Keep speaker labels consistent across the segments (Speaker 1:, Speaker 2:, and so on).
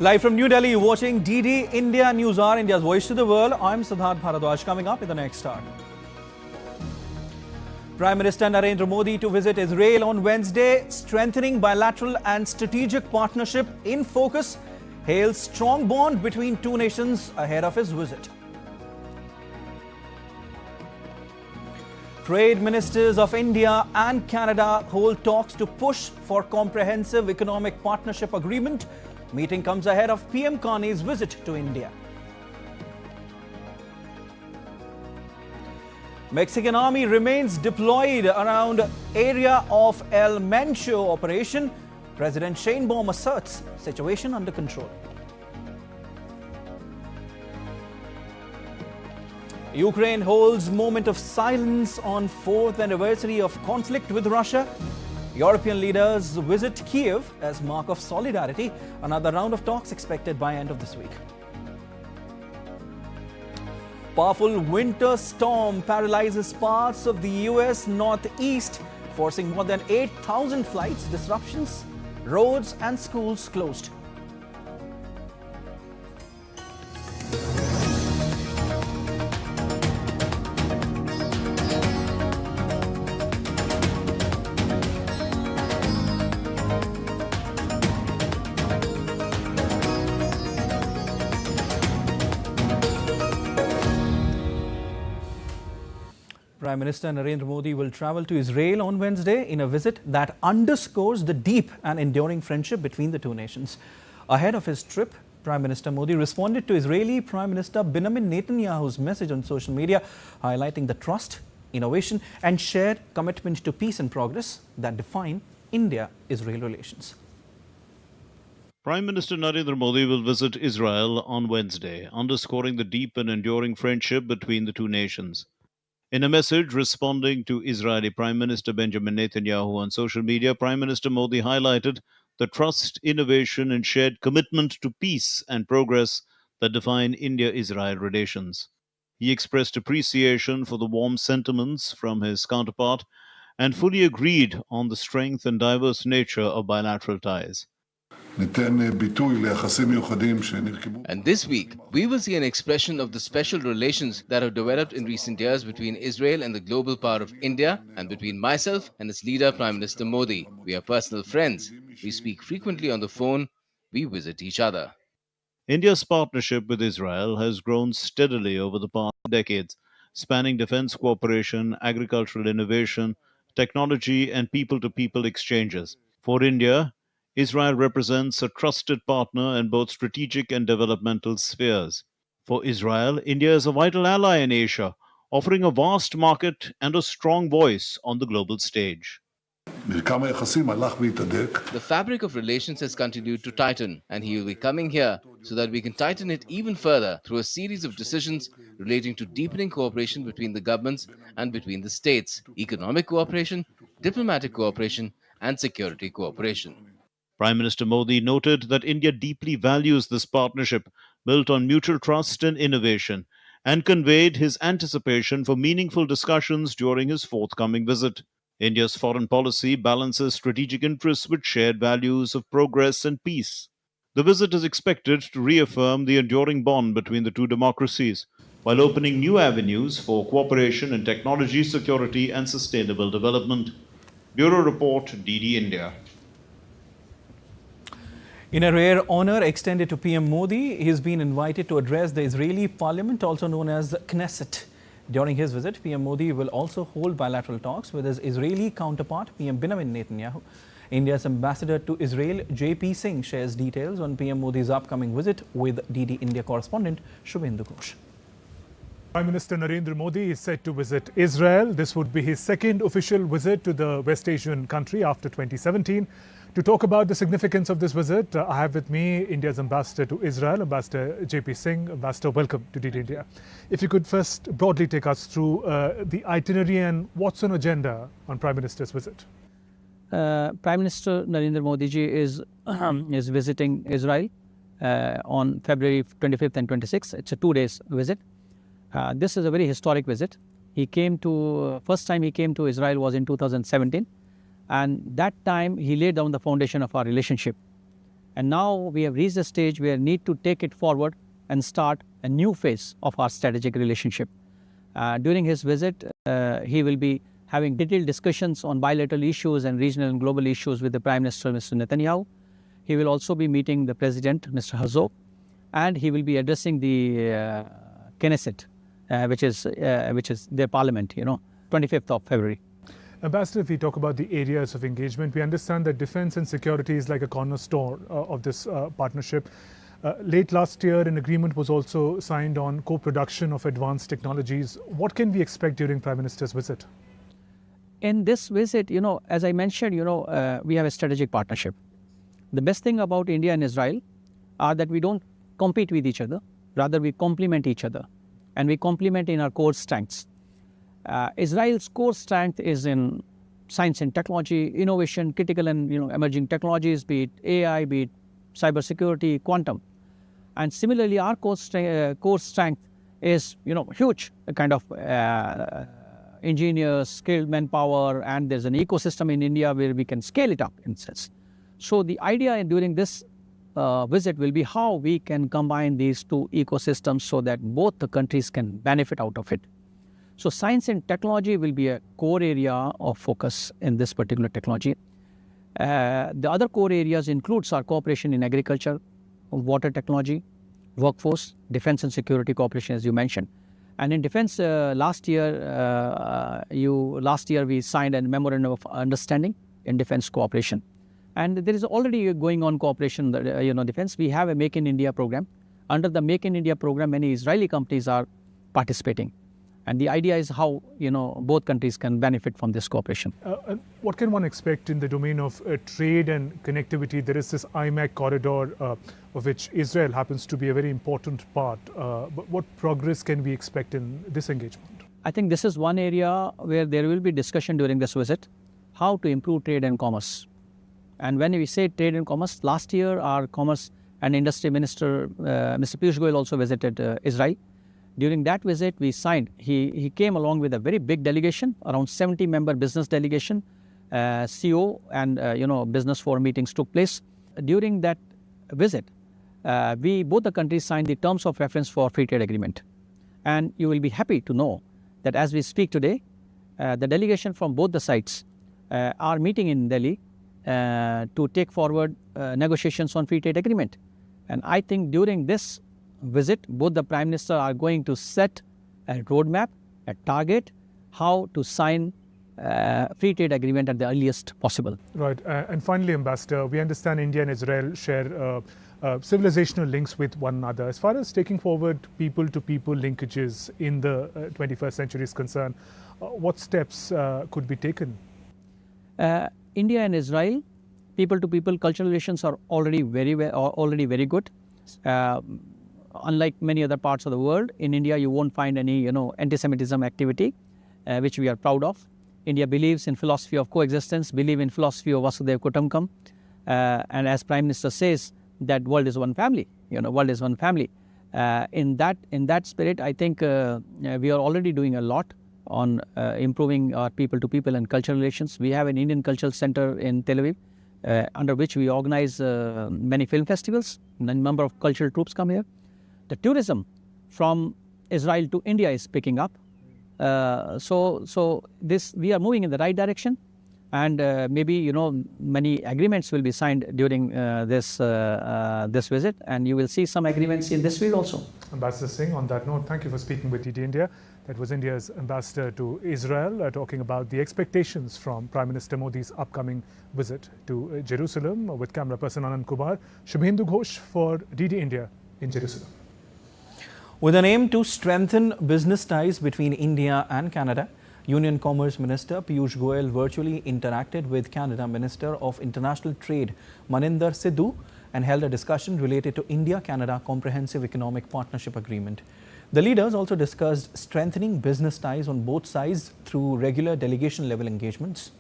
Speaker 1: Live from New Delhi, you're watching DD India Newshour, India's voice to the world. I'm Siddharth Bharadwaj. Coming up in the next hour. Prime Minister Narendra Modi to visit Israel on Wednesday, strengthening bilateral and strategic partnership in focus, hails strong bond between two nations ahead of his visit. Trade ministers of India and Canada hold talks to push for comprehensive economic partnership agreement. Meeting comes ahead of PM Carney's visit to India. Mexican army remains deployed around area of El Mencho operation. President Sheinbaum asserts situation under control. Ukraine holds moment of silence on 4th anniversary of conflict with Russia. European leaders visit Kiev as mark of solidarity. Another round of talks expected by end of this week. Powerful winter storm paralyzes parts of the US northeast, forcing more than 8,000 flights, disruptions, roads and schools closed. Prime Minister Narendra Modi will travel to Israel on Wednesday in a visit that underscores the deep and enduring friendship between the two nations. Ahead of his trip, Prime Minister Modi responded to Israeli Prime Minister Benjamin Netanyahu's message on social media, highlighting the trust, innovation and shared commitment to peace and progress that define India-Israel relations.
Speaker 2: Prime Minister Narendra Modi will visit Israel on Wednesday, underscoring the deep and enduring friendship between the two nations. In a message responding to Israeli Prime Minister Benjamin Netanyahu on social media, Prime Minister Modi highlighted the trust, innovation and shared commitment to peace and progress that define India-Israel relations. He expressed appreciation for the warm sentiments from his counterpart and fully agreed on the strength and diverse nature of bilateral ties.
Speaker 3: And
Speaker 4: this week, we will see an expression of the special relations that have developed in recent years between Israel and the global power of India, and between myself and its leader, Prime Minister Modi. We are personal friends. We speak frequently on the phone. We visit each other.
Speaker 2: India's partnership with Israel has grown steadily over the past decades, spanning defense cooperation, agricultural innovation, technology, and people-to-people exchanges. For India, Israel represents a trusted partner in both strategic and developmental spheres. For Israel, India is a vital ally in Asia, offering a vast market and a strong voice on the global stage.
Speaker 4: The fabric of relations has continued to tighten, and he will be coming here so that we can tighten it even further through a series of decisions relating to deepening cooperation between the governments and between the states, economic cooperation, diplomatic cooperation, and security cooperation.
Speaker 2: Prime Minister Modi noted that India deeply values this partnership built on mutual trust and innovation, and conveyed his anticipation for meaningful discussions during his forthcoming visit. India's foreign policy balances strategic interests with shared values of progress and peace. The visit is expected to reaffirm the enduring bond between the two democracies, while opening new avenues for cooperation in technology, security, and sustainable development. Bureau Report, DD India.
Speaker 1: In a rare honor extended to PM Modi, he has been invited to address the Israeli parliament, also known as Knesset. During his visit, PM Modi will also hold bilateral talks with his Israeli counterpart, PM Benjamin Netanyahu. India's ambassador to Israel, JP Singh, shares details on PM Modi's upcoming visit with DD India correspondent Shubhendu Ghosh.
Speaker 5: Prime Minister Narendra Modi is set to visit Israel. This would be his second official visit to the West Asian country after 2017. To talk about the significance of this visit, I have with me India's ambassador to Israel, Ambassador JP Singh. Ambassador, welcome to DD India. If you could first broadly take us through the itinerary and what's on agenda on Prime Minister's visit.
Speaker 6: Prime Minister Narendra Modi ji is visiting Israel on February 25th and 26th. It's a 2 days visit. This is a very historic visit. First time he came to Israel was in 2017. And that time he laid down the foundation of our relationship. And now we have reached a stage where we need to take it forward and start a new phase of our strategic relationship. During his visit, he will be having detailed discussions on bilateral issues and regional and global issues with the Prime Minister, Mr. Netanyahu. He will also be meeting the President, Mr. Herzog, and he will be addressing the Knesset, which is their parliament, 25th of February.
Speaker 5: Ambassador, if we talk about the areas of engagement, we understand that defense and security is like a cornerstone of this partnership. Late last year, an agreement was also signed on co-production of advanced technologies. What can we expect during Prime Minister's visit?
Speaker 6: In this visit, as I mentioned, we have a strategic partnership. The best thing about India and Israel are that we don't compete with each other, rather we complement each other, and we complement in our core strengths. Israel's core strength is in science and technology, innovation, critical and emerging technologies, be it AI, be it cybersecurity, quantum. And similarly, our core strength is huge kind of engineers, skilled manpower, and there's an ecosystem in India where we can scale it up in sense. So the idea during this visit will be how we can combine these two ecosystems so that both the countries can benefit out of it. So science and technology will be a core area of focus in this particular technology. The other core areas includes our cooperation in agriculture, water technology, workforce, defense and security cooperation, as you mentioned. And in defense, last year we signed a memorandum of understanding in defense cooperation. And there is already going on cooperation, defense. We have a Make in India program. Under the Make in India program, many Israeli companies are participating. And the idea is how, both countries can benefit from this cooperation.
Speaker 5: And what can one expect in the domain of trade and connectivity? There is this IMEC corridor of which Israel happens to be a very important part. But what progress can we expect in this engagement?
Speaker 6: I think this is one area where there will be discussion during this visit, how to improve trade and commerce. And when we say trade and commerce, last year our Commerce and Industry Minister, Mr. Piyush Goyal, also visited Israel. During that visit, we signed, he came along with a very big delegation, around 70-member business delegation, CO and, business forum meetings took place. During that visit, both the countries signed the terms of reference for free trade agreement. And you will be happy to know that as we speak today, the delegation from both the sides are meeting in Delhi to take forward negotiations on free trade agreement. And I think during this visit, both the Prime Minister are going to set a roadmap, a target, how to sign free trade agreement at the earliest possible.
Speaker 5: Right. And finally, Ambassador, we understand India and Israel share civilizational links with one another. As far as taking forward people-to-people linkages in the 21st century is concerned, what steps could be taken?
Speaker 6: India and Israel, people-to-people cultural relations are already very good. Unlike many other parts of the world, in India you won't find any anti-Semitism activity, which we are proud of. India believes in philosophy of coexistence, believe in philosophy of Vasudhaiva Kutumbakam, and as Prime Minister says, that world is one family. World is one family. In that spirit, I think we are already doing a lot on improving our people-to-people and cultural relations. We have an Indian Cultural Center in Tel Aviv, under which we organize many film festivals. A number of cultural troops come here. The tourism from Israel to India is picking up. So we are moving in the right direction, and maybe many agreements will be signed during this visit, and you will see some agreements in this field also.
Speaker 5: Ambassador Singh, on that note, thank you for speaking with DD India. That was India's ambassador to Israel, talking about the expectations from Prime Minister Modi's upcoming visit to Jerusalem. With camera person Anand Kumar, Shubhendu Ghosh for DD India in Jerusalem.
Speaker 1: With an aim to strengthen business ties between India and Canada, Union Commerce Minister Piyush Goyal virtually interacted with Canada Minister of International Trade Maninder Sidhu and held a discussion related to India-Canada Comprehensive Economic Partnership Agreement. The leaders also discussed strengthening business ties on both sides through regular delegation-level engagements.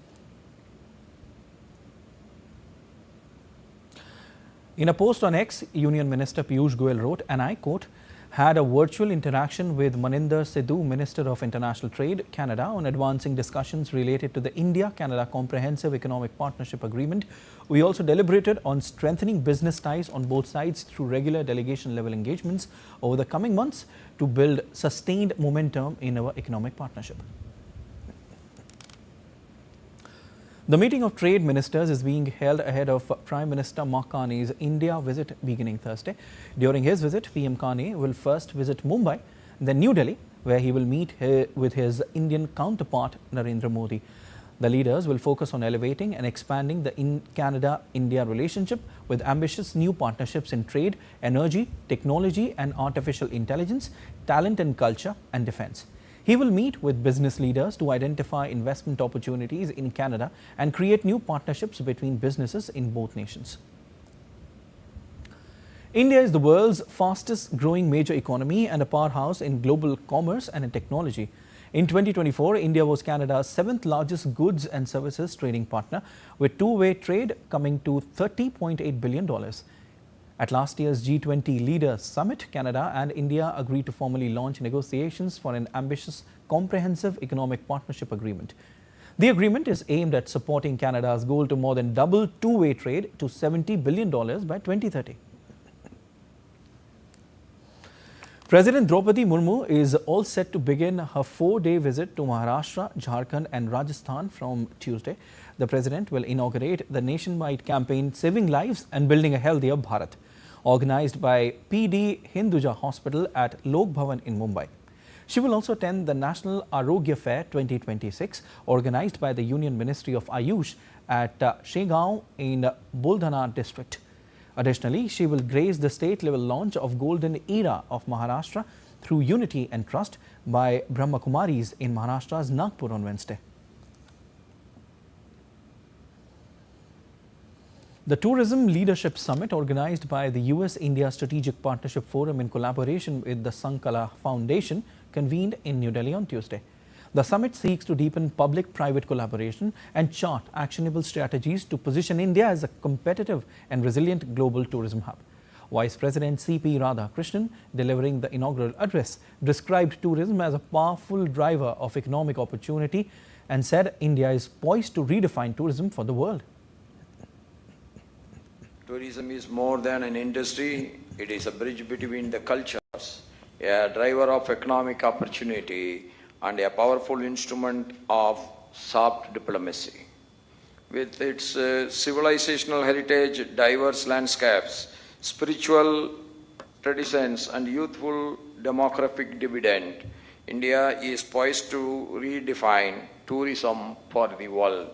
Speaker 1: In a post on X, Union Minister Piyush Goyal wrote, and I quote, had a virtual interaction with Maninder Sidhu, Minister of International Trade, Canada, on advancing discussions related to the India-Canada Comprehensive Economic Partnership Agreement. We also deliberated on strengthening business ties on both sides through regular delegation-level engagements over the coming months to build sustained momentum in our economic partnership. The meeting of trade ministers is being held ahead of Prime Minister Mark Carney's India visit beginning Thursday. During his visit, PM Carney will first visit Mumbai, then New Delhi, where he will meet with his Indian counterpart Narendra Modi. The leaders will focus on elevating and expanding the Canada-India relationship with ambitious new partnerships in trade, energy, technology and artificial intelligence, talent and culture and defense. He will meet with business leaders to identify investment opportunities in Canada and create new partnerships between businesses in both nations. India is the world's fastest growing major economy and a powerhouse in global commerce and in technology. In 2024, India was Canada's 7th largest goods and services trading partner, with two-way trade coming to $30.8 billion. At last year's G20 Leaders Summit, Canada and India agreed to formally launch negotiations for an ambitious comprehensive economic partnership agreement. The agreement is aimed at supporting Canada's goal to more than double two-way trade to $70 billion by 2030. President Draupadi Murmu is all set to begin her 4-day visit to Maharashtra, Jharkhand and Rajasthan from Tuesday. The President will inaugurate the nationwide campaign Saving Lives and Building a Healthier Bharat, organized by PD Hinduja Hospital at Lok Bhavan in Mumbai. She will also attend the National Arogya Fair 2026, organized by the Union Ministry of Ayush at Shegaon in Buldhana district. Additionally, she will grace the state-level launch of Golden Era of Maharashtra through Unity and Trust by Brahma Kumaris in Maharashtra's Nagpur on Wednesday. The Tourism Leadership Summit, organized by the US-India Strategic Partnership Forum in collaboration with the Sankala Foundation, convened in New Delhi on Tuesday. The summit seeks to deepen public-private collaboration and chart actionable strategies to position India as a competitive and resilient global tourism hub. Vice President C.P. Radhakrishnan, delivering the inaugural address, described tourism as a powerful driver of economic opportunity and said India is poised to redefine tourism for the world.
Speaker 3: Tourism is more than an industry, it is a bridge between the cultures, a driver of economic opportunity and a powerful instrument of soft diplomacy. With its civilizational heritage, diverse landscapes, spiritual traditions and youthful demographic dividend, India is poised to redefine tourism for the world.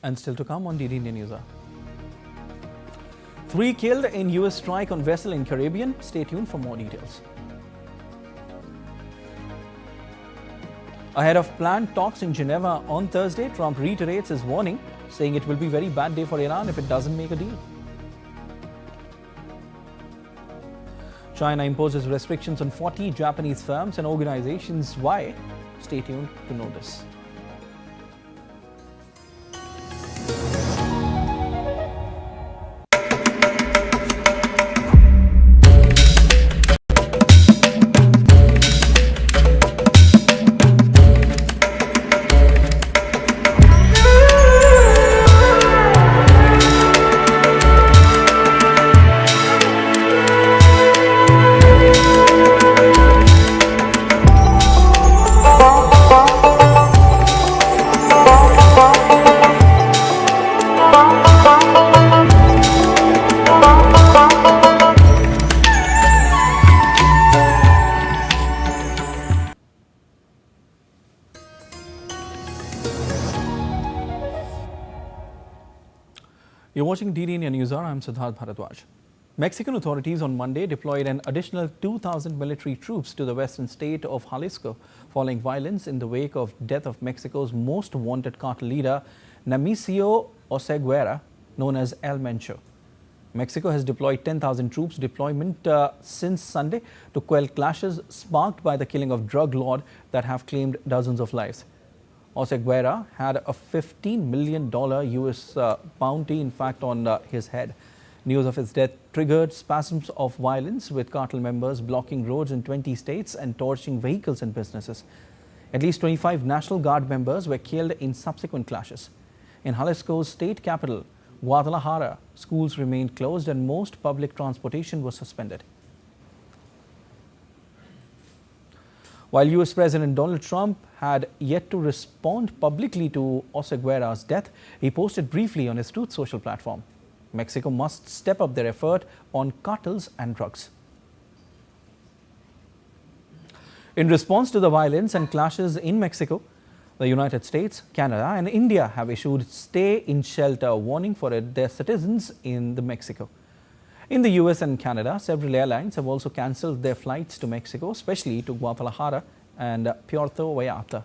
Speaker 1: And still to come on DD India Newshour. 3 killed in US strike on vessel in Caribbean. Stay tuned for more details. Ahead of planned talks in Geneva on Thursday, Trump reiterates his warning, saying it will be a very bad day for Iran if it doesn't make a deal. China imposes restrictions on 40 Japanese firms and organizations. Why? Stay tuned to know this. You're watching DD India Newshour. I'm Siddharth Bharadwaj. Mexican authorities on Monday deployed an additional 2,000 military troops to the western state of Jalisco following violence in the wake of death of Mexico's most wanted cartel leader, Nemesio Oseguera, known as El Mencho. Mexico has deployed 10,000 troops deployment since Sunday to quell clashes sparked by the killing of drug lord that have claimed dozens of lives. Oseguera had a $15 million US bounty, in fact, on his head. News of his death triggered spasms of violence, with cartel members blocking roads in 20 states and torching vehicles and businesses. At least 25 National Guard members were killed in subsequent clashes. In Jalisco's state capital, Guadalajara, schools remained closed and most public transportation was suspended. While US President Donald Trump had yet to respond publicly to Oseguera's death, he posted briefly on his Truth Social platform. Mexico must step up their effort on cartels and drugs. In response to the violence and clashes in Mexico, the United States, Canada and India have issued stay-in-shelter warning for their citizens in Mexico. In the US and Canada, several airlines have also cancelled their flights to Mexico, especially to Guadalajara and Puerto Vallarta.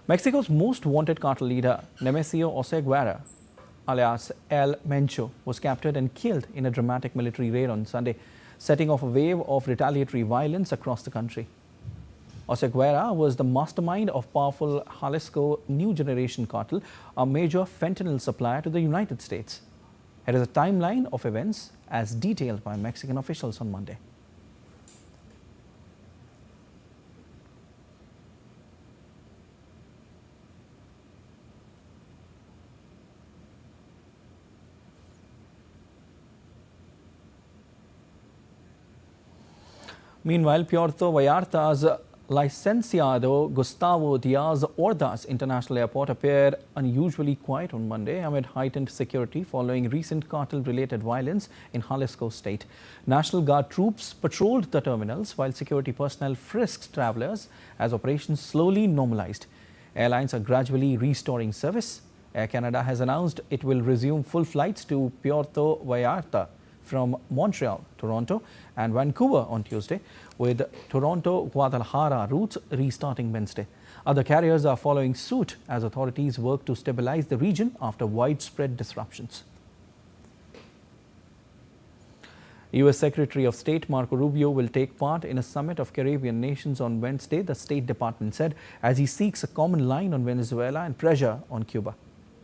Speaker 1: Mexico's most wanted cartel leader, Nemesio Oseguera, alias El Mencho, was captured and killed in a dramatic military raid on Sunday, setting off a wave of retaliatory violence across the country. Oseguera was the mastermind of powerful Jalisco New Generation Cartel, a major fentanyl supplier to the United States. Here is a timeline of events as detailed by Mexican officials on Monday. Meanwhile, Puerto Vallarta's Licenciado Gustavo Diaz Ordaz International Airport appeared unusually quiet on Monday amid heightened security following recent cartel-related violence in Jalisco state. National Guard troops patrolled the terminals while security personnel frisked travelers as operations slowly normalized. Airlines are gradually restoring service. Air Canada has announced it will resume full flights to Puerto Vallarta from Montreal, Toronto and Vancouver on Tuesday, with Toronto-Guadalajara routes restarting Wednesday. Other carriers are following suit as authorities work to stabilize the region after widespread disruptions. U.S. Secretary of State Marco Rubio will take part in a summit of Caribbean nations on Wednesday, the State Department said, as he seeks a common line on Venezuela and pressure on Cuba.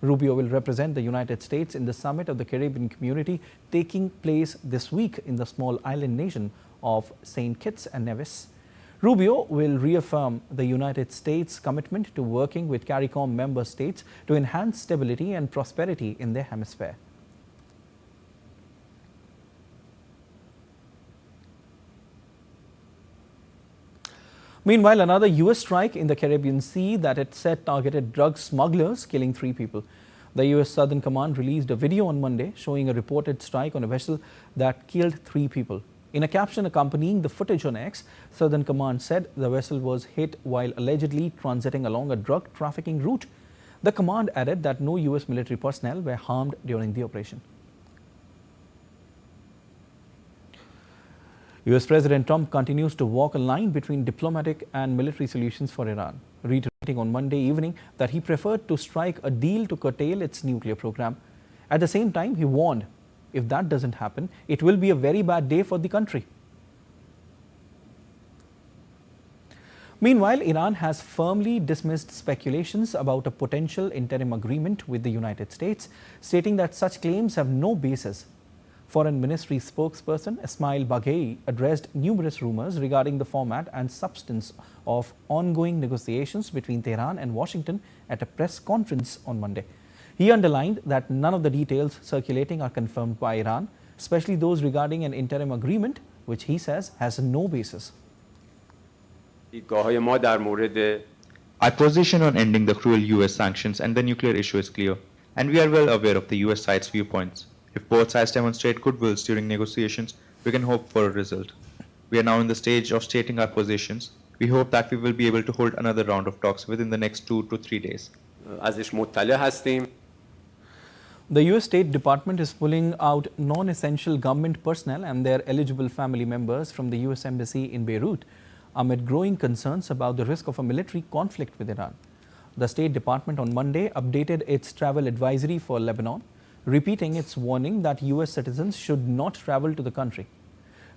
Speaker 1: Rubio will represent the United States in the summit of the Caribbean community taking place this week in the small island nation of St. Kitts and Nevis. Rubio will reaffirm the United States' commitment to working with CARICOM member states to enhance stability and prosperity in their hemisphere. Meanwhile, another U.S. strike in the Caribbean Sea that it said targeted drug smugglers, killing 3 people. The U.S. Southern Command released a video on Monday showing a reported strike on a vessel that killed 3 people. In a caption accompanying the footage on X, Southern Command said the vessel was hit while allegedly transiting along a drug trafficking route. The command added that no U.S. military personnel were harmed during the operation. U.S. President Trump continues to walk a line between diplomatic and military solutions for Iran, reiterating on Monday evening that he preferred to strike a deal to curtail its nuclear program. At the same time, he warned, if that doesn't happen, it will be a very bad day for the country. Meanwhile, Iran has firmly dismissed speculations about a potential interim agreement with the United States, stating that such claims have no basis. Foreign Ministry spokesperson Ismail Baghei addressed numerous rumors regarding the format and substance of ongoing negotiations between Tehran and Washington at a press conference on Monday. He underlined that none of the details circulating are confirmed by Iran, especially those regarding an interim agreement, which he says has no basis.
Speaker 7: Our position on ending the cruel US sanctions and the nuclear issue is clear, and we are well aware of the US side's viewpoints. If both sides demonstrate goodwills during negotiations, we can hope for a result. We are now in the stage of stating our positions. We hope that we will be able to hold another round of talks within the next 2 to 3 days.
Speaker 1: The U.S. State Department is pulling out non-essential government personnel and their eligible family members from the U.S. Embassy in Beirut amid growing concerns about the risk of a military conflict with Iran. The State Department on Monday updated its travel advisory for Lebanon, repeating its warning that U.S. citizens should not travel to the country.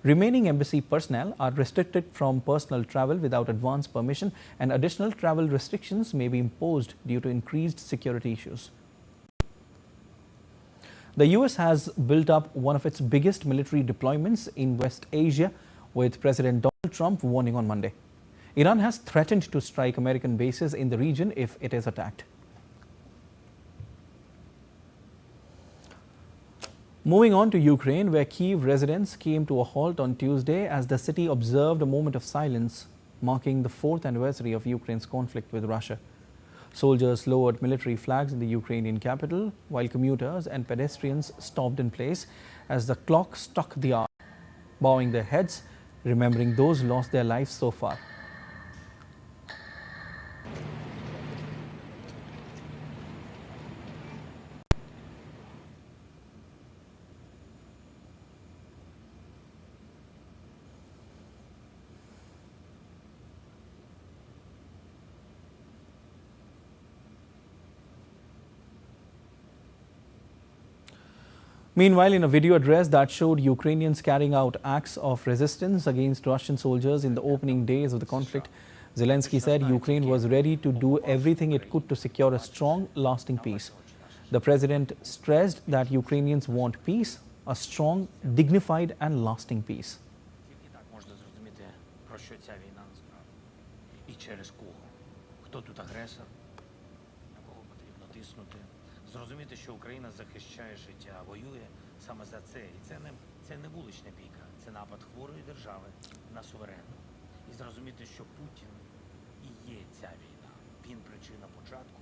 Speaker 1: Remaining embassy personnel are restricted from personal travel without advance permission, and additional travel restrictions may be imposed due to increased security issues. The US has built up one of its biggest military deployments in West Asia, with President Donald Trump warning on Monday. Iran has threatened to strike American bases in the region if it is attacked. Moving on to Ukraine, where Kyiv residents came to a halt on Tuesday as the city observed a moment of silence marking the 4th anniversary of Ukraine's conflict with Russia. Soldiers lowered military flags in the Ukrainian capital, while commuters and pedestrians stopped in place as the clock struck the hour, bowing their heads, remembering those lost their lives so far. Meanwhile, in a video address that showed Ukrainians carrying out acts of resistance against Russian soldiers in the opening days of the conflict, Zelensky said Ukraine was ready to do everything it could to secure a strong, lasting peace. The president stressed that Ukrainians want peace, a strong, dignified and lasting peace.
Speaker 8: Зрозуміти, що Україна захищає життя, воює саме за це. І це не вулична бійка, це напад хворої держави на суверенну. І зрозуміти, що Путін і є ця війна. Він причина початку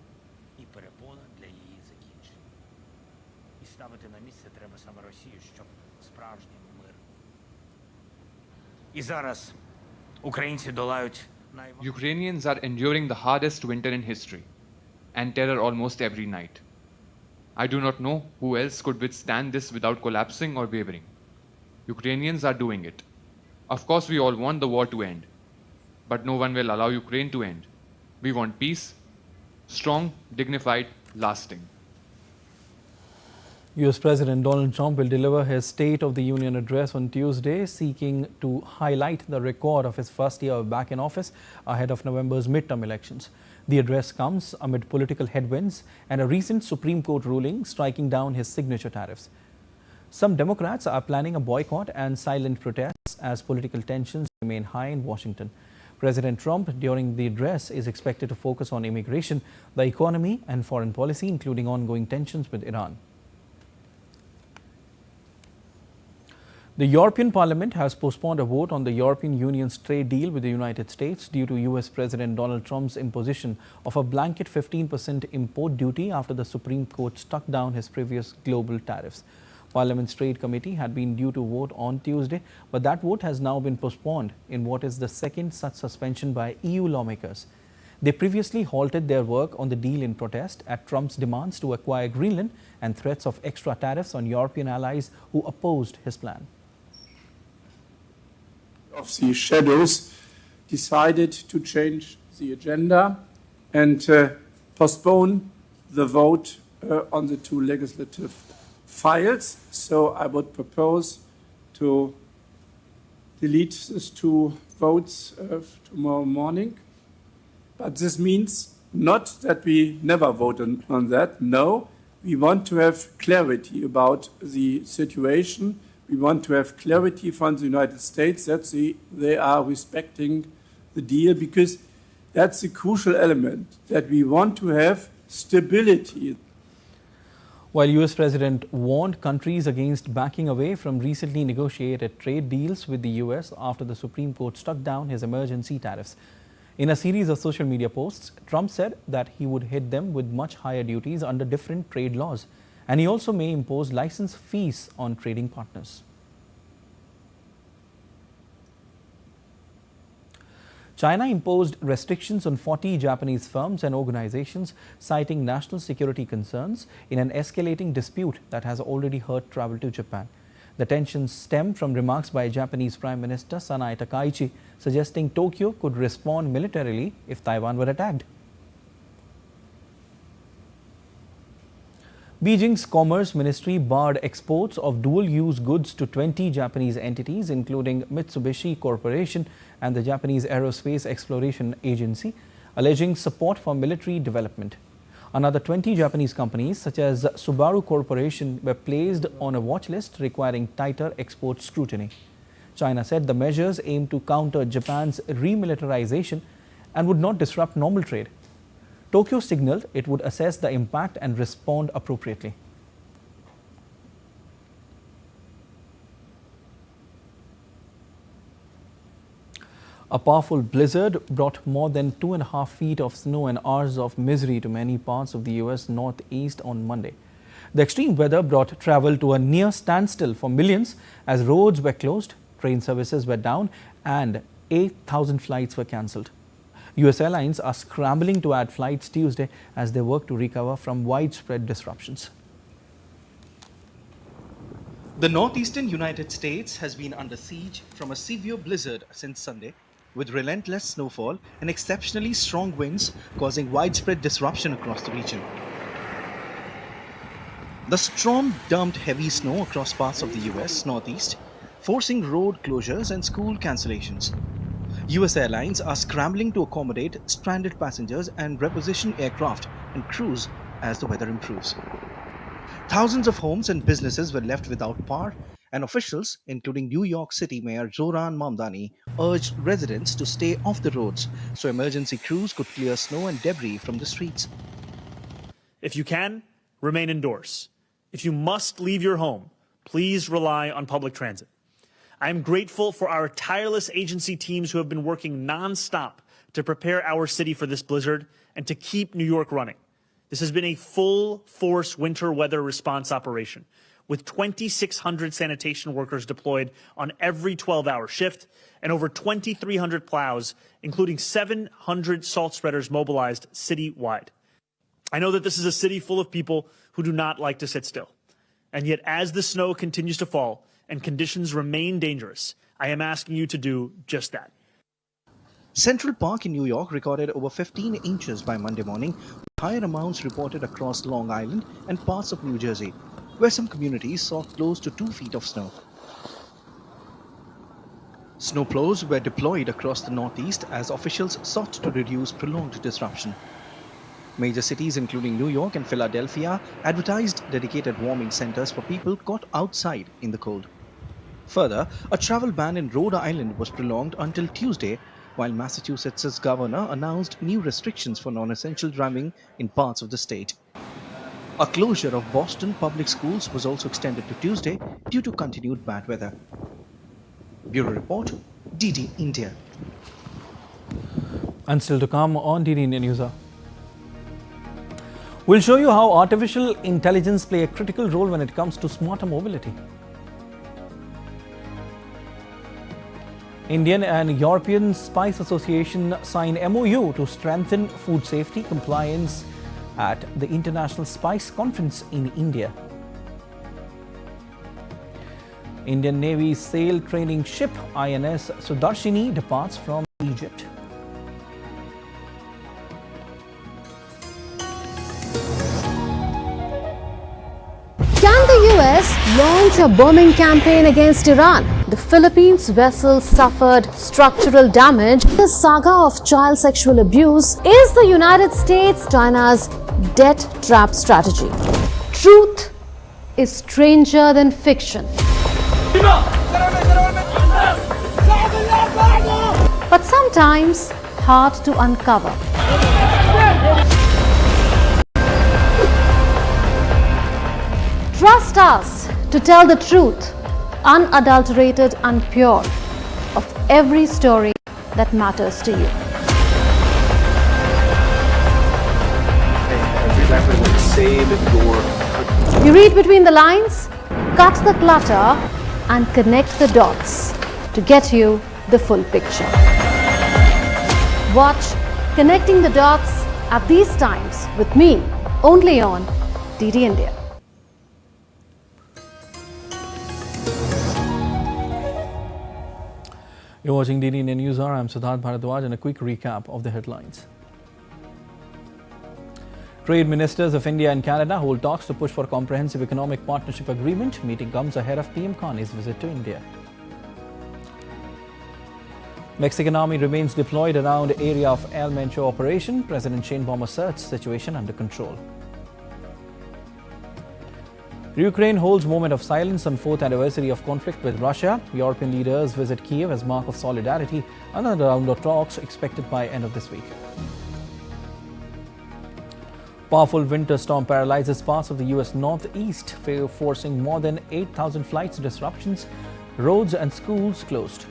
Speaker 8: і перепона для її закінчення. І ставити на місце треба саме Росію, щоб справжній мир. І зараз українці долають
Speaker 9: Ukrainians are enduring the hardest winter in history and terror almost every night. I do not know who else could withstand this without collapsing or wavering. Ukrainians are doing it. Of course, we all want the war to end, but no one will allow Ukraine to end. We want peace, strong, dignified, lasting.
Speaker 1: US President Donald Trump will deliver his State of the Union address on Tuesday, seeking to highlight the record of his first year back in office ahead of November's midterm elections. The address comes amid political headwinds and a recent Supreme Court ruling striking down his signature tariffs. Some Democrats are planning a boycott and silent protests as political tensions remain high in Washington. President Trump, during the address, is expected to focus on immigration, the economy and foreign policy, including ongoing tensions with Iran. The European Parliament has postponed a vote on the European Union's trade deal with the United States due to US President Donald Trump's imposition of a blanket 15% import duty after the Supreme Court struck down his previous global tariffs. Parliament's Trade Committee had been due to vote on Tuesday, but that vote has now been postponed in what is the second such suspension by EU lawmakers. They previously halted their work on the deal in protest at Trump's demands to acquire Greenland and threats of extra tariffs on European allies who opposed his plan.
Speaker 10: Of the shadows decided to change the agenda and postpone the vote on the two legislative files. So I would propose to delete these two votes tomorrow morning. But this means not that we never vote on that. No, we want to have clarity about the situation. We want to have clarity from the United States that they are respecting the deal, because that's a crucial element, that we want to have stability.
Speaker 1: While US President warned countries against backing away from recently negotiated trade deals with the US after the Supreme Court struck down his emergency tariffs. In a series of social media posts, Trump said that he would hit them with much higher duties under different trade laws. And he also may impose license fees on trading partners. China imposed restrictions on 40 Japanese firms and organizations, citing national security concerns in an escalating dispute that has already hurt travel to Japan. The tensions stem from remarks by Japanese Prime Minister Sanae Takaichi suggesting Tokyo could respond militarily if Taiwan were attacked. Beijing's Commerce Ministry barred exports of dual-use goods to 20 Japanese entities, including Mitsubishi Corporation and the Japanese Aerospace Exploration Agency, alleging support for military development. Another 20 Japanese companies, such as Subaru Corporation, were placed on a watch list requiring tighter export scrutiny. China said the measures aim to counter Japan's remilitarization and would not disrupt normal trade. Tokyo signaled it would assess the impact and respond appropriately. A powerful blizzard brought more than 2.5 feet of snow and hours of misery to many parts of the U.S. Northeast on Monday. The extreme weather brought travel to a near standstill for millions as roads were closed, train services were down, and 8,000 flights were cancelled. U.S. airlines are scrambling to add flights Tuesday as they work to recover from widespread disruptions. The northeastern United States has been under siege from a severe blizzard since Sunday, with relentless snowfall and exceptionally strong winds causing widespread disruption across the region. The storm dumped heavy snow across parts of the U.S. Northeast, forcing road closures and school cancellations. U.S. airlines are scrambling to accommodate stranded passengers and reposition aircraft and crews as the weather improves. Thousands of homes and businesses were left without power, and officials, including New York City Mayor Zohran Mamdani, urged residents to stay off the roads so emergency crews could clear snow and debris from the streets.
Speaker 11: If you can, remain indoors. If you must leave your home, please rely on public transit. I am grateful for our tireless agency teams who have been working nonstop to prepare our city for this blizzard and to keep New York running. This has been a full-force winter weather response operation, with 2,600 sanitation workers deployed on every 12-hour shift and over 2,300 plows, including 700 salt spreaders mobilized citywide. I know that this is a city full of people who do not like to sit still. And yet, as the snow continues to fall and conditions remain dangerous, I am asking you to do just that.
Speaker 1: Central Park in New York recorded over 15 inches by Monday morning, with higher amounts reported across Long Island and parts of New Jersey, where some communities saw close to 2 feet of snow. Snowplows were deployed across the Northeast as officials sought to reduce prolonged disruption. Major cities including New York and Philadelphia advertised dedicated warming centers for people caught outside in the cold. Further, a travel ban in Rhode Island was prolonged until Tuesday, while Massachusetts' governor announced new restrictions for non-essential driving in parts of the state. A closure of Boston public schools was also extended to Tuesday due to continued bad weather. Bureau Report, DD India. And still to come on DD India Newshour. We'll show you how artificial intelligence play a critical role when it comes to smarter mobility. Indian and European Spice Association sign MOU to strengthen food safety compliance at the International Spice Conference in India. Indian Navy sail training ship INS Sudarshini departs from Egypt.
Speaker 12: Can the US launch a bombing campaign against Iran? The Philippines vessel suffered structural damage. The saga of child sexual abuse is the United States China's debt trap strategy. Truth is stranger than fiction. But sometimes hard to uncover. Trust us to tell the truth, unadulterated and pure, of every story that matters to you. You read between the lines, cut the clutter, and connect the dots to get you the full picture. Watch Connecting the Dots at these times with me, only on DD India.
Speaker 1: You're watching DD India Newshour. I'm Siddharth Bharadwaj, and a quick recap of the headlines. Trade ministers of India and Canada hold talks to push for a comprehensive economic partnership agreement. Meeting comes ahead of PM Carney's visit to India. Mexican army remains deployed around area of El Mencho operation. President Sheinbaum asserts situation under control. Ukraine holds moment of silence on 4th anniversary of conflict with Russia. European leaders visit Kiev as mark of solidarity. Another round of talks expected by end of this week. Powerful winter storm paralyzes parts of the US northeast, forcing more than 8,000 flights disruptions. Roads and schools closed.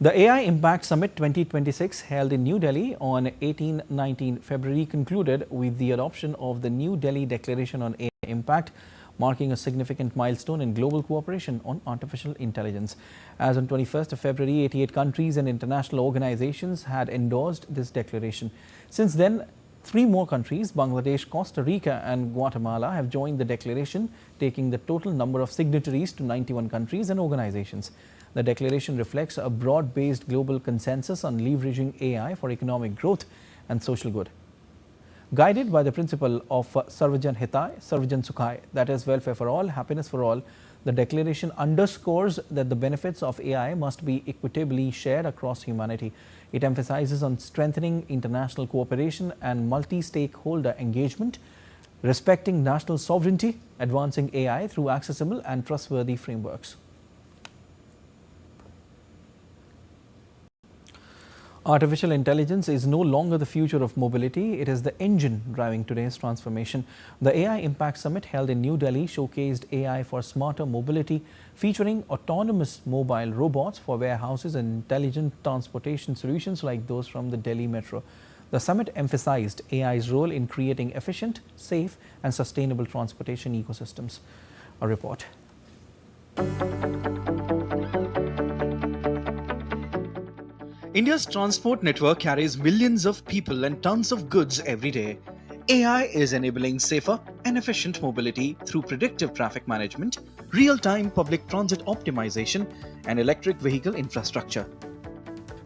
Speaker 1: The AI Impact Summit 2026 held in New Delhi on 18-19 February concluded with the adoption of the New Delhi Declaration on AI Impact, marking a significant milestone in global cooperation on artificial intelligence. As on 21st of February, 88 countries and international organizations had endorsed this declaration. Since then, 3 more countries, Bangladesh, Costa Rica and Guatemala, have joined the declaration, taking the total number of signatories to 91 countries and organizations. The declaration reflects a broad-based global consensus on leveraging AI for economic growth and social good. Guided by the principle of Sarvajan Hitai, Sarvajan Sukhai, that is welfare for all, happiness for all, the declaration underscores that the benefits of AI must be equitably shared across humanity. It emphasizes on strengthening international cooperation and multi-stakeholder engagement, respecting national sovereignty, advancing AI through accessible and trustworthy frameworks. Artificial intelligence is no longer the future of mobility. It is the engine driving today's transformation. The AI Impact Summit held in New Delhi showcased AI for smarter mobility, featuring autonomous mobile robots for warehouses and intelligent transportation solutions like those from the Delhi Metro. The summit emphasized AI's role in creating efficient, safe and sustainable transportation ecosystems. A report.
Speaker 13: India's transport network carries millions of people and tons of goods every day. AI is enabling safer and efficient mobility through predictive traffic management, real-time public transit optimization, and electric vehicle infrastructure.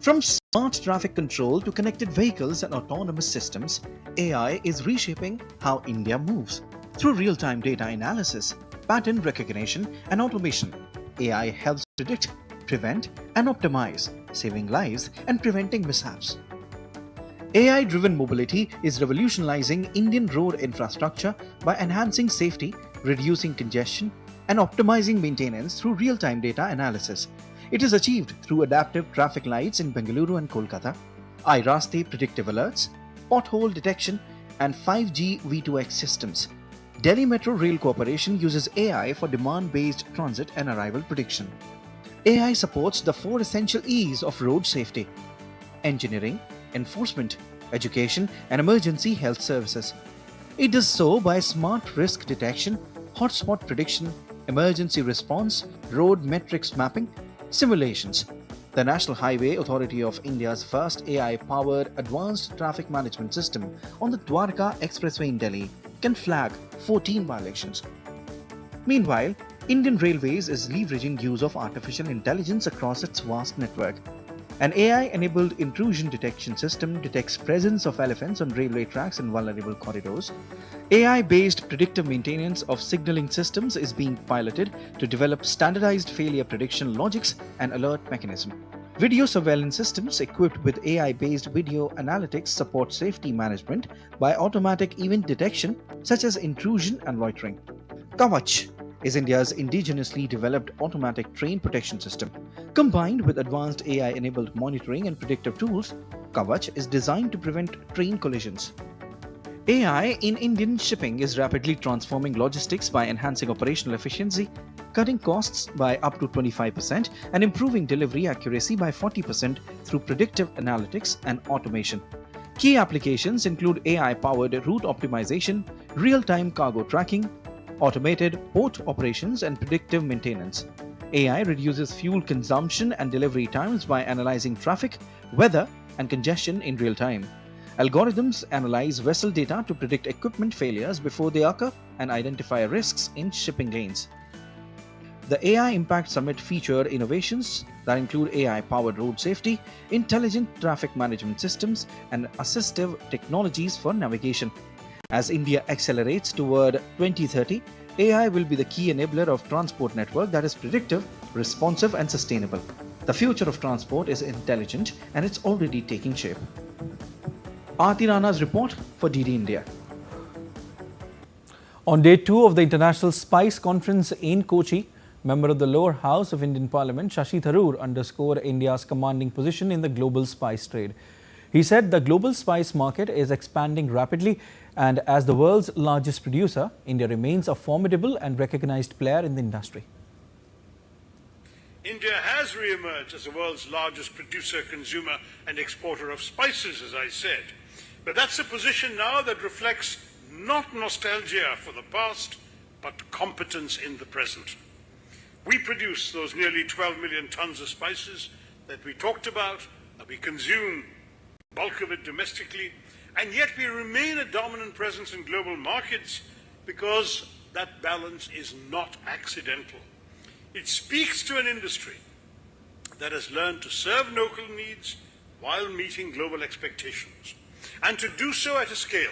Speaker 13: From smart traffic control to connected vehicles and autonomous systems, AI is reshaping how India moves. Through real-time data analysis, pattern recognition, and automation, AI helps predict, prevent, and optimize, saving lives and preventing mishaps. AI-driven mobility is revolutionizing Indian road infrastructure by enhancing safety, reducing congestion, and optimizing maintenance through real-time data analysis. It is achieved through adaptive traffic lights in Bengaluru and Kolkata, iRaste predictive alerts, pothole detection, and 5G V2X systems. Delhi Metro Rail Corporation uses AI for demand-based transit and arrival prediction. AI supports the 4 essential E's of road safety: engineering, enforcement, education, and emergency health services. It does so by smart risk detection, hotspot prediction, emergency response, road metrics mapping, simulations. The National Highway Authority of India's first AI-powered advanced traffic management system on the Dwarka Expressway in Delhi can flag 14 violations. Meanwhile, Indian Railways is leveraging use of artificial intelligence across its vast network. An AI-enabled intrusion detection system detects presence of elephants on railway tracks in vulnerable corridors. AI-based predictive maintenance of signaling systems is being piloted to develop standardized failure prediction logics and alert mechanism. Video surveillance systems equipped with AI-based video analytics support safety management by automatic event detection such as intrusion and loitering. Kavach is India's indigenously developed automatic train protection system. Combined with advanced AI-enabled monitoring and predictive tools, Kavach is designed to prevent train collisions. AI in Indian shipping is rapidly transforming logistics by enhancing operational efficiency, cutting costs by up to 25%, and improving delivery accuracy by 40% through predictive analytics and automation. Key applications include AI-powered route optimization, real-time cargo tracking, automated port operations, and predictive maintenance. AI reduces fuel consumption and delivery times by analyzing traffic, weather, and congestion in real time. Algorithms analyze vessel data to predict equipment failures before they occur and identify risks in shipping lanes. The AI Impact Summit featured innovations that include AI-powered road safety, intelligent traffic management systems, and assistive technologies for navigation. As India accelerates toward 2030, AI will be the key enabler of transport network that is predictive, responsive and sustainable. The future of transport is intelligent and it's already taking shape. Aarti Rana's report for DD India.
Speaker 1: On day 2 of the International Spice Conference in Kochi, member of the lower house of Indian Parliament, Shashi Tharoor, underscored India's commanding position in the global spice trade. He said the global spice market is expanding rapidly, and as the world's largest producer, India remains a formidable and recognized player in the industry.
Speaker 14: India has re-emerged as the world's largest producer, consumer and exporter of spices, as I said. But that's a position now that reflects not nostalgia for the past, but competence in the present. We produce those nearly 12 million tons of spices that we talked about, that we consume the bulk of it domestically, and yet we remain a dominant presence in global markets because that balance is not accidental. It speaks to an industry that has learned to serve local needs while meeting global expectations, and to do so at a scale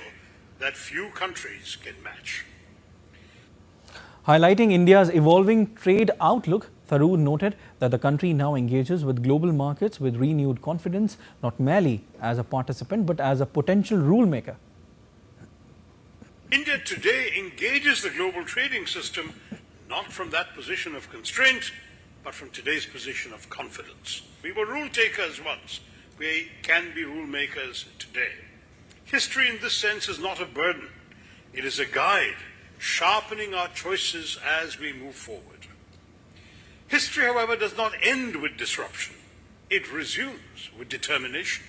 Speaker 14: that few countries can match.
Speaker 1: Highlighting India's evolving trade outlook, Tharoor noted that the country now engages with global markets with renewed confidence, not merely as a participant but as a potential rule maker.
Speaker 14: India today engages the global trading system not from that position of constraint, but from today's position of confidence. We were rule takers once. We can be rule makers today. History in this sense is not a burden. It is a guide, sharpening our choices as we move forward. History, however, does not end with disruption. It resumes with determination.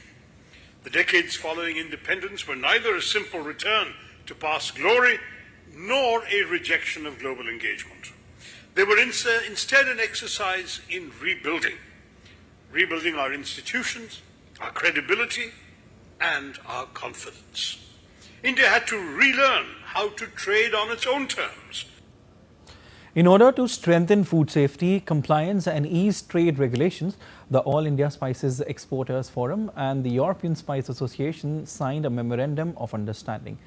Speaker 14: The decades following independence were neither a simple return to past glory nor a rejection of global engagement. They were instead an exercise in rebuilding our institutions, our credibility, and our confidence. India had to relearn how to trade on its own terms.
Speaker 1: In order to strengthen food safety, compliance and ease trade regulations, the All India Spices Exporters Forum and the European Spice Association signed a memorandum of understanding.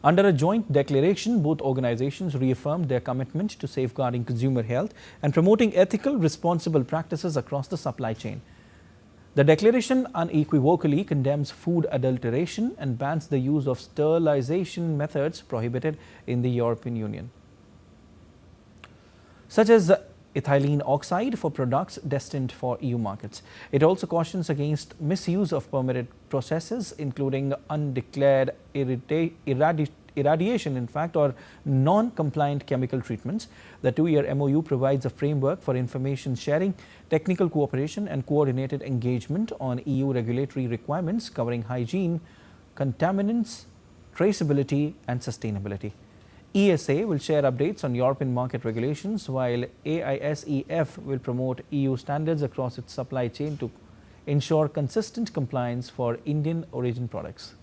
Speaker 1: Under a joint declaration, both organizations reaffirmed their commitment to safeguarding consumer health and promoting ethical, responsible practices across the supply chain. The declaration unequivocally condemns food adulteration and bans the use of sterilization methods prohibited in the European Union, such as ethylene oxide for products destined for EU markets. It also cautions against misuse of permitted processes, including undeclared irradiation, or non-compliant chemical treatments. The 2-year MOU provides a framework for information sharing, technical cooperation and coordinated engagement on EU regulatory requirements covering hygiene, contaminants, traceability and sustainability. ESA will share updates on European market regulations, while AISEF will promote EU standards across its supply chain to ensure consistent compliance for Indian origin products.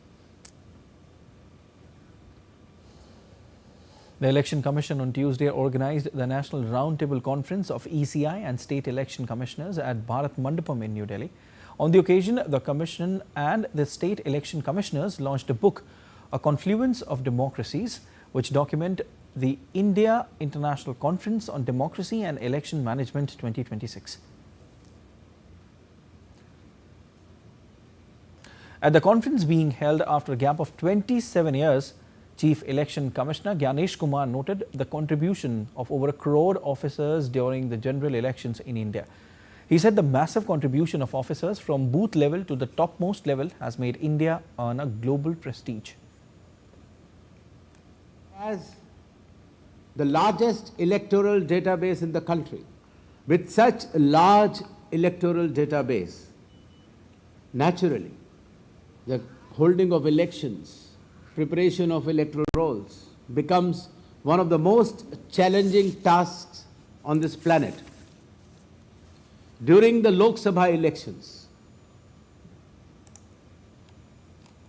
Speaker 1: The Election Commission on Tuesday organized the National Roundtable Conference of ECI and State Election Commissioners at Bharat Mandapam in New Delhi. On the occasion, the Commission and the State Election Commissioners launched a book, A Confluence of Democracies, which document the India International Conference on Democracy and Election Management 2026. At the conference being held after a gap of 27 years, Chief Election Commissioner Gyanesh Kumar noted the contribution of over 1 crore officers during the general elections in India. He said the massive contribution of officers from booth level to the topmost level has made India earn a global prestige.
Speaker 15: As the largest electoral database in the country, with such a large electoral database, naturally, the holding of elections, preparation of electoral rolls becomes one of the most challenging tasks on this planet. During the Lok Sabha elections,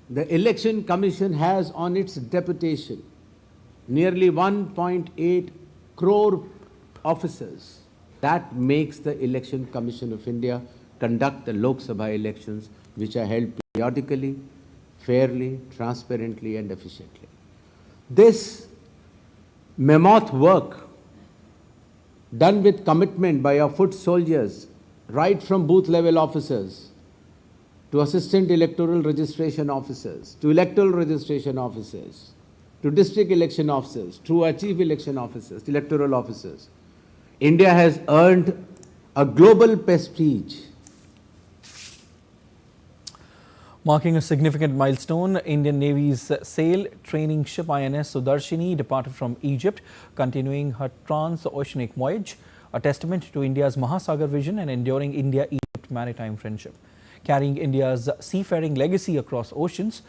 Speaker 15: the Election Commission has on its deputation nearly 1.8 crore officers. That makes the Election Commission of India conduct the Lok Sabha elections, which are held periodically, fairly, transparently and efficiently. This mammoth work done with commitment by our foot soldiers, right from booth level officers to assistant electoral registration officers, to electoral registration officers, to district election officers, to our chief election officers, electoral officers. India has earned a global prestige.
Speaker 1: Marking a significant milestone, Indian Navy's sail training ship INS Sudarshini departed from Egypt, continuing her trans-oceanic voyage, a testament to India's Mahasagar vision and enduring India-Egypt maritime friendship. Carrying India's seafaring legacy across oceans,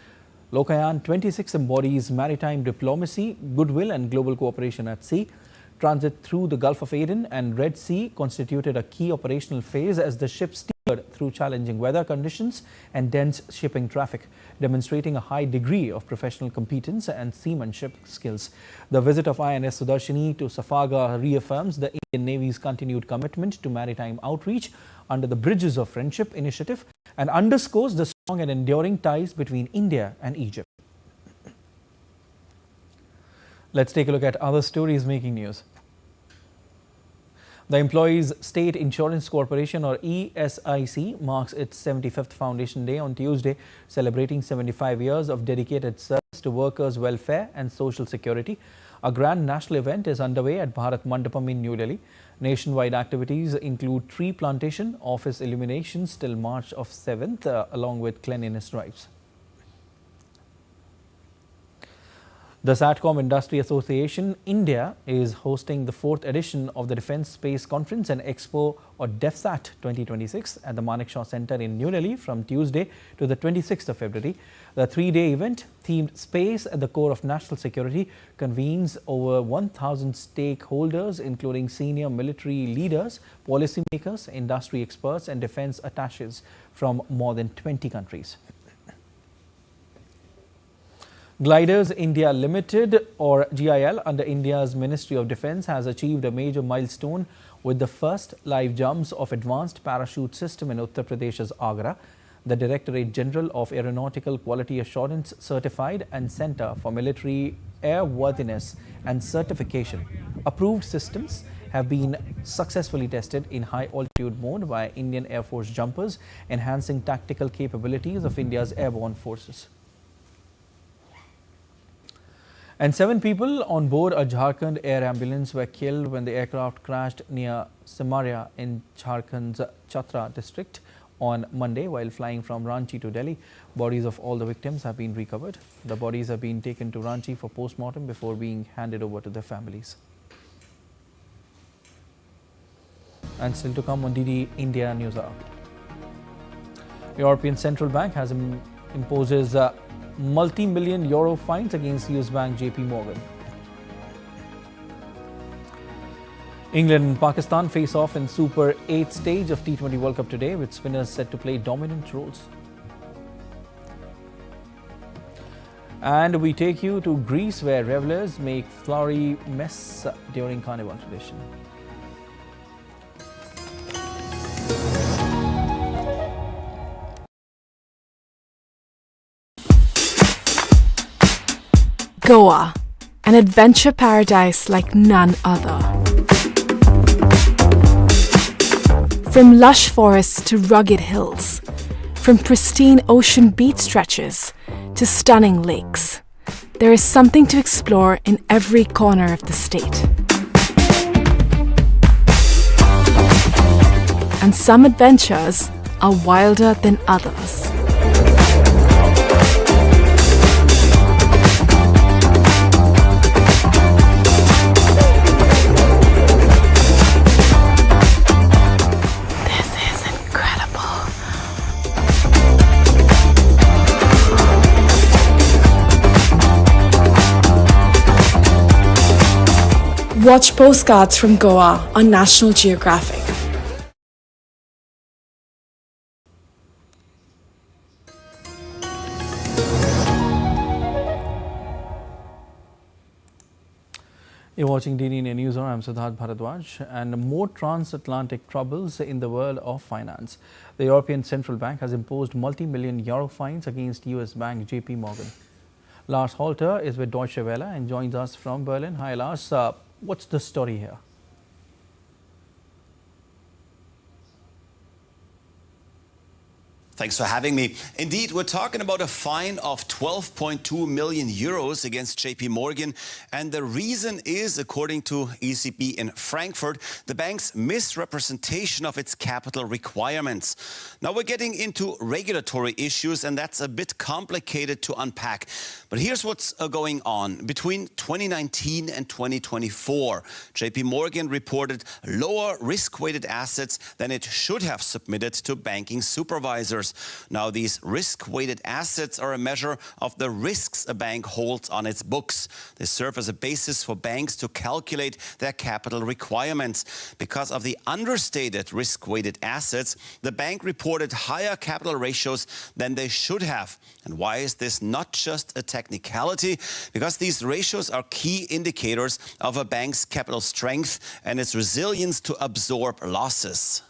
Speaker 1: Lokayan 26 embodies maritime diplomacy, goodwill and global cooperation at sea. Transit through the Gulf of Aden and Red Sea constituted a key operational phase as the ship steered through challenging weather conditions and dense shipping traffic, demonstrating a high degree of professional competence and seamanship skills. The visit of INS Sudarshini to Safaga reaffirms the Indian Navy's continued commitment to maritime outreach under the Bridges of Friendship initiative and underscores the strong and enduring ties between India and Egypt. Let's take a look at other stories making news. The Employees State Insurance Corporation or ESIC marks its 75th Foundation Day on Tuesday, celebrating 75 years of dedicated service to workers' welfare and social security. A grand national event is underway at Bharat Mandapam in New Delhi. Nationwide activities include tree plantation, office illuminations till March of 7th, along with cleanliness drives. The SATCOM Industry Association India is hosting the 4th edition of the Defence Space Conference and Expo or DEFSAT 2026 at the Manekshaw Centre in New Delhi from Tuesday to the 26th of February. The 3-day event, themed Space at the Core of National Security, convenes over 1,000 stakeholders including senior military leaders, policymakers, industry experts and defence attaches from more than 20 countries. Gliders India Limited or GIL under India's Ministry of Defence has achieved a major milestone with the first live jumps of advanced parachute system in Uttar Pradesh's Agra. The Directorate General of Aeronautical Quality Assurance Certified and Centre for Military Airworthiness and Certification approved systems have been successfully tested in high altitude mode by Indian Air Force jumpers, enhancing tactical capabilities of India's airborne forces. And 7 people on board a Jharkhand air ambulance were killed when the aircraft crashed near Simaria in Jharkhand's Chatra district on Monday while flying from Ranchi to Delhi. Bodies of all the victims have been recovered. The bodies have been taken to Ranchi for post-mortem before being handed over to their families. And still to come on DD India Newshour. European Central Bank has imposes multi-million euro fines against US bank JP Morgan. England and Pakistan face off in Super 8 stage of T20 World Cup today, with spinners set to play dominant roles. And we take you to Greece, where revelers make flowery mess during Carnival tradition.
Speaker 16: Goa, an adventure paradise like none other. From lush forests to rugged hills, from pristine ocean beach stretches to stunning lakes, there is something to explore in every corner of the state. And some adventures are wilder than others. Watch Postcards from Goa on National Geographic.
Speaker 1: You're watching DD India Newshour. I'm Siddharth Bharadwaj. And more transatlantic troubles in the world of finance. The European Central Bank has imposed multi-million euro fines against US bank JP Morgan. Lars Holter is with Deutsche Welle and joins us from Berlin. Hi Lars, what's the story here?
Speaker 17: Thanks for having me. Indeed, we're talking about a fine of 12.2 million euros against JP Morgan. And the reason is, according to ECB in Frankfurt, the bank's misrepresentation of its capital requirements. Now we're getting into regulatory issues, and that's a bit complicated to unpack. But here's what's going on. Between 2019 and 2024, JP Morgan reported lower risk-weighted assets than it should have submitted to banking supervisors. Now, these risk-weighted assets are a measure of the risks a bank holds on its books. They serve as a basis for banks to calculate their capital requirements. Because of the understated risk-weighted assets, the bank reported higher capital ratios than they should have. And why is this not just a technicality? Because these ratios are key indicators of a bank's capital strength and its resilience to absorb losses.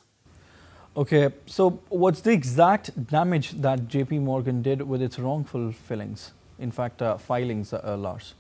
Speaker 1: Okay, so what's the exact damage that JP Morgan did with its wrongful filings? In fact, filings, Lars?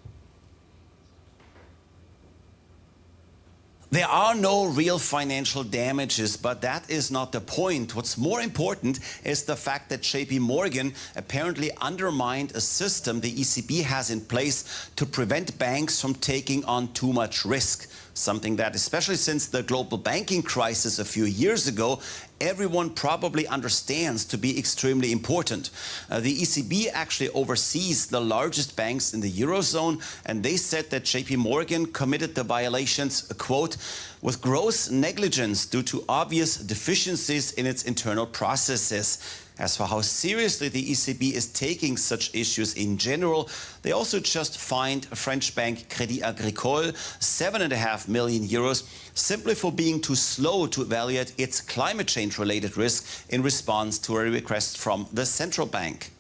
Speaker 17: There are no real financial damages, but that is not the point. What's more important is the fact that JP Morgan apparently undermined a system the ECB has in place to prevent banks from taking on too much risk. Something that, especially since the global banking crisis a few years ago, everyone probably understands to be extremely important. The ECB actually oversees the largest banks in the Eurozone, and they said that JP Morgan committed the violations, quote, with gross negligence due to obvious deficiencies in its internal processes. As for how seriously the ECB is taking such issues in general, they also just fined French bank Crédit Agricole 7.5 million euros simply for being too slow to evaluate its climate change-related risk in response to a request from the central bank.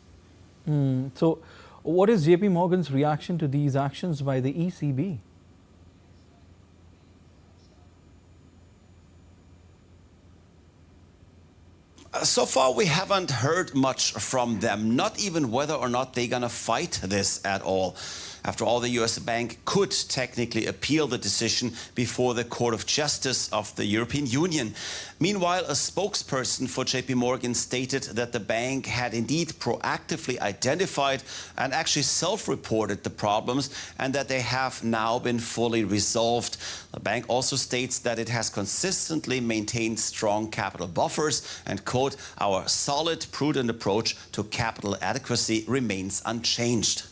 Speaker 1: So what is JP Morgan's reaction to these actions by the ECB?
Speaker 17: So far, we haven't heard much from them, not even whether or not they're going to fight this at all. After all, the US bank could technically appeal the decision before the Court of Justice of the European Union. Meanwhile, a spokesperson for JP Morgan stated that the bank had indeed proactively identified and actually self-reported the problems and that they have now been fully resolved. The bank also states that it has consistently maintained strong capital buffers and, quote, our solid, prudent approach to capital adequacy remains unchanged.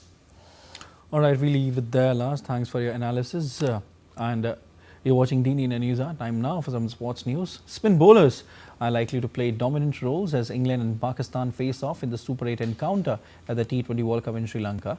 Speaker 1: All right, we leave it there, Lars. Thanks for your analysis. You're watching India Newshour. Time now for some sports news. Spin bowlers are likely to play dominant roles as England and Pakistan face off in the Super 8 encounter at the T20 World Cup in Sri Lanka.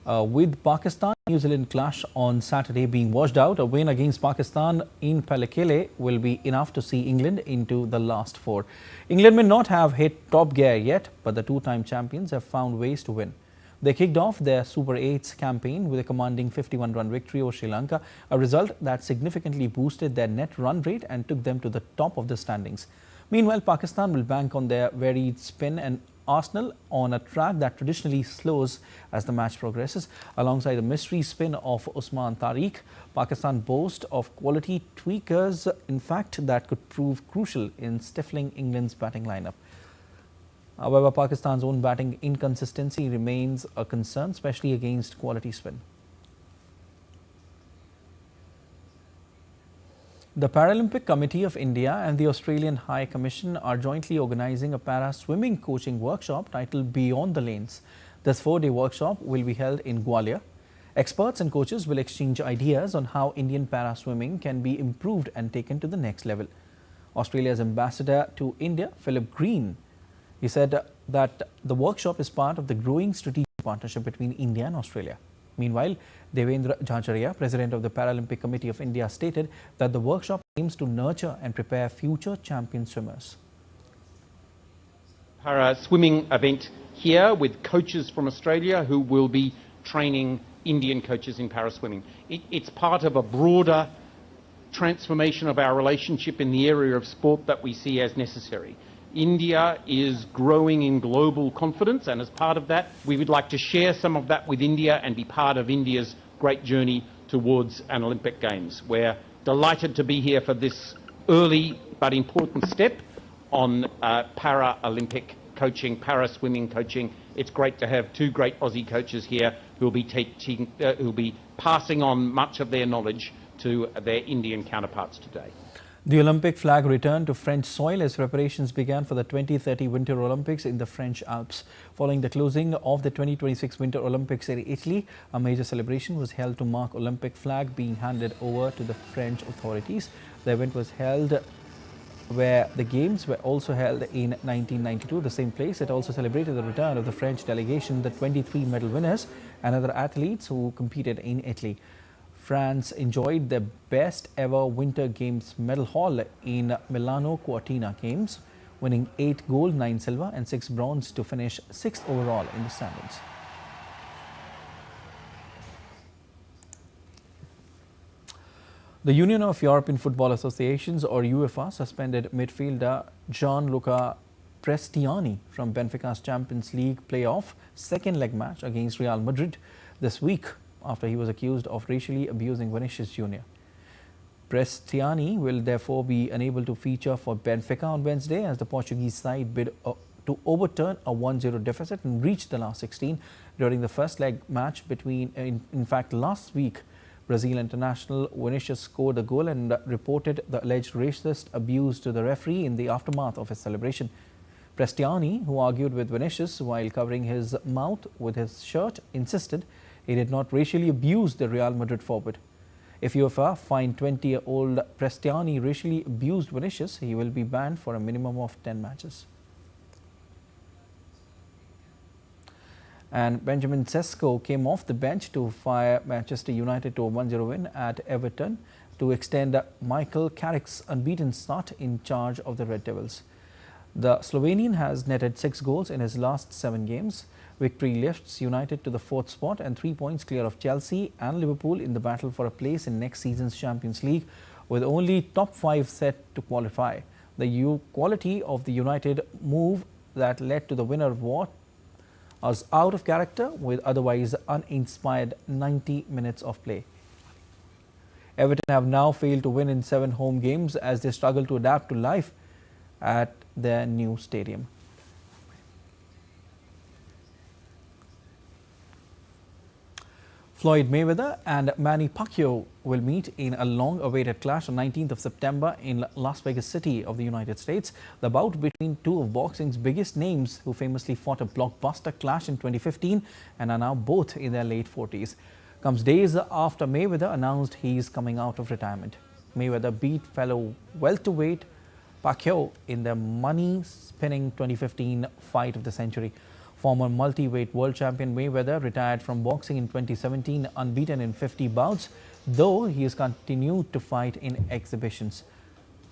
Speaker 1: With Pakistan-New Zealand clash on Saturday being washed out, a win against Pakistan in Pallekele will be enough to see England into the last four. England may not have hit top gear yet, but the two-time champions have found ways to win. They kicked off their Super 8s campaign with a commanding 51-run victory over Sri Lanka, a result that significantly boosted their net run rate and took them to the top of the standings. Meanwhile, Pakistan will bank on their varied spin and arsenal on a track that traditionally slows as the match progresses. Alongside the mystery spin of Usman Tariq, Pakistan boasts of quality tweakers, in fact, that could prove crucial in stifling England's batting lineup. However, Pakistan's own batting inconsistency remains a concern, especially against quality spin. The Paralympic Committee of India and the Australian High Commission are jointly organising a para-swimming coaching workshop titled Beyond the Lanes. This 4-day workshop will be held in Gwalior. Experts and coaches will exchange ideas on how Indian para-swimming can be improved and taken to the next level. Australia's ambassador to India, Philip Green, he said that the workshop is part of the growing strategic partnership between India and Australia. Meanwhile, Devendra Jhajaria, president of the Paralympic Committee of India, stated that the workshop aims to nurture and prepare future champion swimmers.
Speaker 18: Para-swimming event here with coaches from Australia who will be training Indian coaches in para-swimming. It's part of a broader transformation of our relationship in the area of sport that we see as necessary. India is growing in global confidence, and as part of that, we would like to share some of that with India and be part of India's great journey towards an Olympic Games. We're delighted to be here for this early but important step on Paralympic coaching, para swimming coaching. It's great to have two great Aussie coaches here who will be teaching, who will be passing on much of their knowledge to their Indian counterparts today.
Speaker 1: The Olympic flag returned to French soil as preparations began for the 2030 Winter Olympics in the French Alps. Following the closing of the 2026 Winter Olympics in Italy, a major celebration was held to mark Olympic flag being handed over to the French authorities. The event was held where the Games were also held in 1992, the same place. It also celebrated the return of the French delegation, the 23 medal winners and other athletes who competed in Italy. France enjoyed their best ever Winter Games medal haul in Milano Cortina Games, winning 8 gold, 9 silver and 6 bronze to finish 6th overall in the standings. The Union of European Football Associations, or UEFA, suspended midfielder Gianluca Prestiani from Benfica's Champions League playoff second leg match against Real Madrid this week after he was accused of racially abusing Vinicius Jr. Prestiani will therefore be unable to feature for Benfica on Wednesday as the Portuguese side bid to overturn a 1-0 deficit and reach the last 16 during the first leg match between, in fact, last week. Brazil international Vinicius scored a goal and reported the alleged racist abuse to the referee in the aftermath of his celebration. Prestiani, who argued with Vinicius while covering his mouth with his shirt, insisted he did not racially abuse the Real Madrid forward. If UEFA fined 20-year-old Prestiani racially abused Vinicius, he will be banned for a minimum of 10 matches. And Benjamin Sesko came off the bench to fire Manchester United to a 1-0 win at Everton to extend Michael Carrick's unbeaten start in charge of the Red Devils. The Slovenian has netted 6 goals in his last 7 games. Victory lifts United to the 4th spot and 3 points clear of Chelsea and Liverpool in the battle for a place in next season's Champions League, with only top 5 set to qualify. The quality of the United move that led to the winner was out of character with otherwise uninspired 90 minutes of play. Everton have now failed to win in 7 home games as they struggle to adapt to life at their new stadium. Floyd Mayweather and Manny Pacquiao will meet in a long-awaited clash on 19th of September in Las Vegas City of the United States. The bout between two of boxing's biggest names who famously fought a blockbuster clash in 2015 and are now both in their late 40s. Comes days after Mayweather announced he is coming out of retirement. Mayweather beat fellow welterweight Pacquiao in the money-spinning 2015 fight of the century. Former multi-weight world champion Mayweather retired from boxing in 2017 unbeaten in 50 bouts, though he has continued to fight in exhibitions.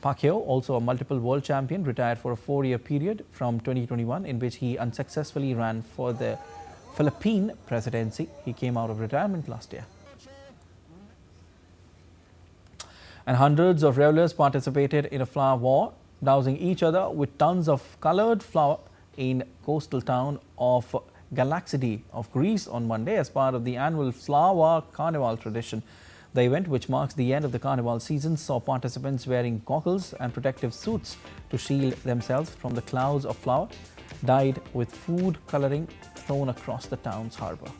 Speaker 1: Pacquiao, also a multiple world champion, retired for a 4-year period from 2021 in which he unsuccessfully ran for the Philippine presidency. He came out of retirement last year. And hundreds of revelers participated in a flower war, dousing each other with tons of colored flour in coastal town of Galaxidi of Greece on Monday as part of the annual Flower Carnival tradition. The event, which marks the end of the carnival season, saw participants wearing goggles and protective suits to shield themselves from the clouds of flour dyed with food coloring thrown across the town's harbour.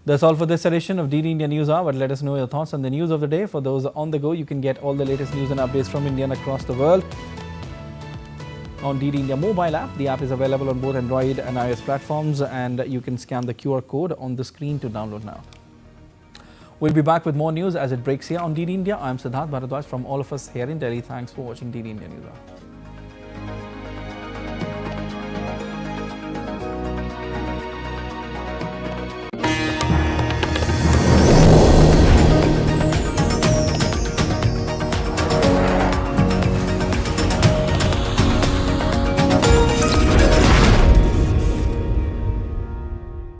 Speaker 1: That's all for this edition of DD India News Hour. But let us know your thoughts on the news of the day. For those on the go, you can get all the latest news and updates from India and across the world on DD India mobile app. The app is available on both Android and iOS platforms, and you can scan the QR code on the screen to download now. We'll be back with more news as it breaks here on DD India. I'm Siddharth Bharadwaj from all of us here in Delhi. Thanks for watching DD India News Hour.